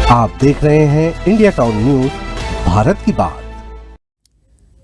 आप देख रहे हैं इंडिया टाउन न्यूज, भारत की बात।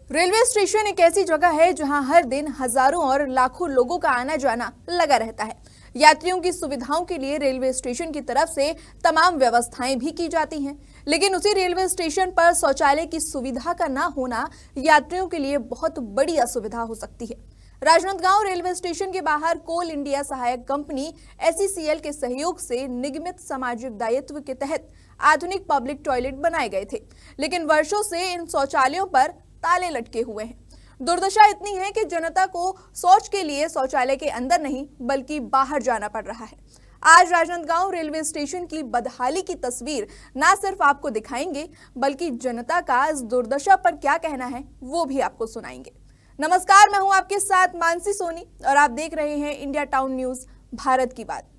रेलवे स्टेशन एक ऐसी जगह है जहां हर दिन हजारों और लाखों लोगों का आना जाना लगा रहता है। यात्रियों की सुविधाओं के लिए रेलवे स्टेशन की तरफ से तमाम व्यवस्थाएं भी की जाती हैं, लेकिन उसी रेलवे स्टेशन पर शौचालय की सुविधा का ना होना यात्रियों के लिए बहुत बड़ी असुविधा हो सकती है। राजनांदगांव रेलवे स्टेशन के बाहर कोल इंडिया सहायक कंपनी SECL के सहयोग से निगमित सामाजिक दायित्व के तहत आधुनिक पब्लिक टॉयलेट बनाए गए थे, लेकिन वर्षों से इन शौचालयों पर ताले लटके हुए हैं। दुर्दशा इतनी है कि जनता को शौच के लिए शौचालय के अंदर नहीं बल्कि बाहर जाना पड़ रहा है। आज राजनांदगांव रेलवे स्टेशन की बदहाली की तस्वीर न सिर्फ आपको दिखाएंगे बल्कि जनता का इस दुर्दशा पर क्या कहना है वो भी आपको सुनाएंगे। नमस्कार, मैं हूं आपके साथ मानसी सोनी और आप देख रहे हैं इंडिया टाउन न्यूज, भारत की बात।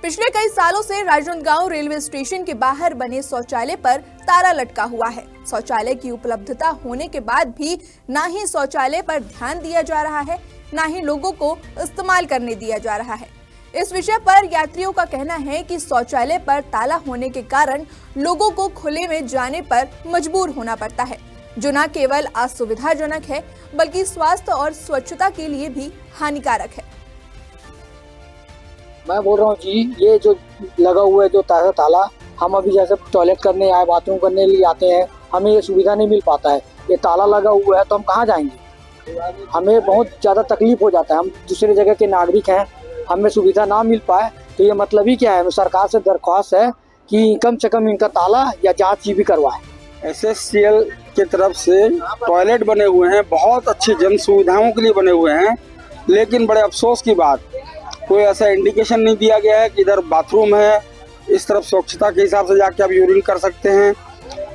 पिछले कई सालों से राजनांदगांव रेलवे स्टेशन के बाहर बने शौचालय पर ताला लटका हुआ है। शौचालय की उपलब्धता होने के बाद भी ना ही शौचालय पर ध्यान दिया जा रहा है, ना ही लोगों को इस्तेमाल करने दिया जा रहा है। इस विषय पर यात्रियों का कहना है कि शौचालय पर ताला होने के कारण लोगों को खुले में जाने पर मजबूर होना पड़ता है, जो न केवल असुविधाजनक है बल्कि स्वास्थ्य और स्वच्छता के लिए भी हानिकारक है। मैं बोल रहा हूँ जी, ये जो लगा हुआ है जो ताला, हम अभी जैसे टॉयलेट करने आए, बाथरूम करने लिए आते हैं, हमें ये सुविधा नहीं मिल पाता है। ये ताला लगा हुआ है तो हम कहाँ जाएंगे? हमें बहुत ज़्यादा तकलीफ हो जाता है। हम दूसरे जगह के नागरिक हैं, हमें सुविधा ना मिल पाए तो ये मतलब ही क्या है? सरकार से दरख्वास्त है कि कम से कम इनका ताला या जाँच भी करवाए। SSCL की तरफ से टॉयलेट बने हुए हैं, बहुत अच्छी जन सुविधाओं के लिए बने हुए हैं, लेकिन बड़े अफसोस की बात, कोई ऐसा इंडिकेशन नहीं दिया गया है कि इधर बाथरूम है, इस तरफ स्वच्छता के हिसाब से जाके आप यूरिन कर सकते हैं।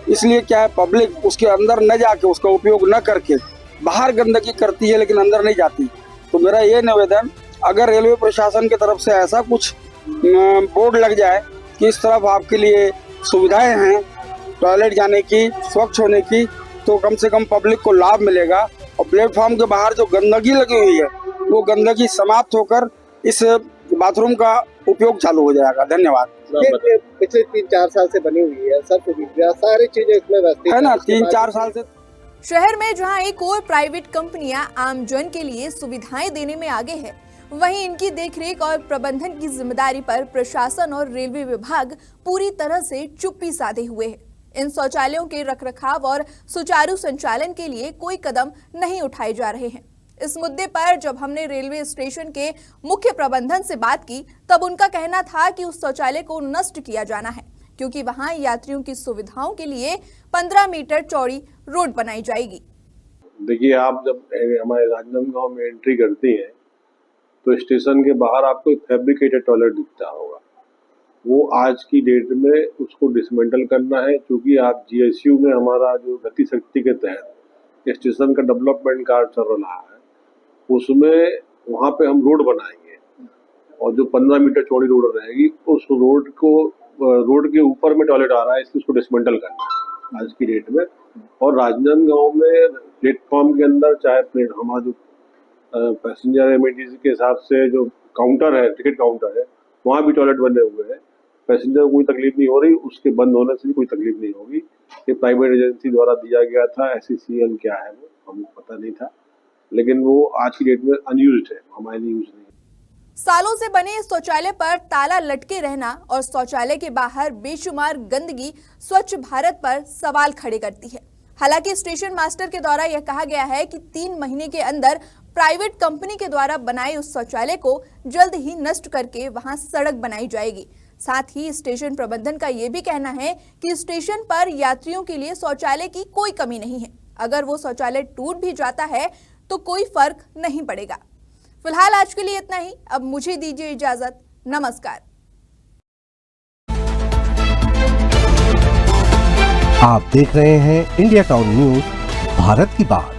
इसलिए क्या है, पब्लिक उसके अंदर न जाके, उसका उपयोग न करके बाहर गंदगी करती है लेकिन अंदर नहीं जाती। तो मेरा ये निवेदन, अगर रेलवे प्रशासन की तरफ से ऐसा कुछ बोर्ड लग जाए कि इस तरफ आपके लिए सुविधाएं हैं टॉयलेट जाने की, स्वच्छ होने की, तो कम से कम पब्लिक को लाभ मिलेगा। और प्लेटफॉर्म के बाहर जो गंदगी लगी हुई है वो गंदगी समाप्त होकर इस बाथरूम का उपयोग चालू हो जाएगा। धन्यवाद। पिछले 3-4 साल से बनी हुई है, सब सुविधा सारी चीजें इसमें व्यवस्थित है ना। 3-4 साल से शहर में जहां एक और प्राइवेट कंपनियां आमजन के लिए सुविधाएं देने में आगे है, वहीं इनकी देखरेख और प्रबंधन की जिम्मेदारी पर प्रशासन और रेलवे विभाग पूरी तरह से चुप्पी साधे हुए है। इन शौचालयों के रखरखाव और सुचारू संचालन के लिए कोई कदम नहीं उठाए जा रहे हैं। इस मुद्दे पर जब हमने रेलवे स्टेशन के मुख्य प्रबंधन से बात की, तब उनका कहना था कि उस शौचालय को नष्ट किया जाना है, क्योंकि वहां यात्रियों की सुविधाओं के लिए 15 मीटर चौड़ी रोड बनाई जाएगी। देखिए, आप जब हमारे राजनांदगांव में एंट्री करती हैं तो स्टेशन के बाहर आपको एक फैब्रिकेटेड टॉयलेट दिखता होगा। वो आज की डेट में उसको डिसमेंटल करना है, क्योंकि आप GSU में हमारा जो गति शक्ति के तहत स्टेशन का डेवलपमेंट कार्य चल रहा है, उसमें वहाँ पे हम रोड बनाएंगे और जो 15 मीटर चौड़ी रोड रहेगी, उस रोड के ऊपर में टॉयलेट आ रहा है, इसलिए उसको डिसमेंटल करना है आज की डेट में। और राजनांदगांव में प्लेटफॉर्म के अंदर, चाहे हमारा जो पैसेंजर एमिनिटीज के हिसाब से जो काउंटर है, टिकट काउंटर है, वहाँ भी टॉयलेट बने हुए हैं। पैसेंजर को कोई तकलीफ नहीं हो रही, उसके बंद होने से भी कोई तकलीफ नहीं होगी। ये प्राइवेट एजेंसी द्वारा दिया गया था, SECL क्या है वो हमको पता नहीं था, लेकिन वो आज की डेट में अनयूज्ड है, हमारे लिए यूज नहीं है। सालों से बने इस शौचालय पर ताला लटके रहना और शौचालय के बाहर बेशुमार गंदगी स्वच्छ भारत पर सवाल खड़े करती है। हालांकि स्टेशन मास्टर के द्वारा यह कहा गया है कि 3 महीने के अंदर प्राइवेट कंपनी के द्वारा बनाए उस शौचालय को जल्द ही नष्ट करके वहां सड़क बनाई जाएगी। साथ ही स्टेशन प्रबंधन का यह भी कहना है कि स्टेशन पर यात्रियों के लिए शौचालय की कोई कमी नहीं है। अगर वो शौचालय टूट भी जाता है तो कोई फर्क नहीं पड़ेगा। फिलहाल आज के लिए इतना ही। अब मुझे दीजिए इजाजत। नमस्कार। आप देख रहे हैं इंडिया टाउन न्यूज, भारत की बात।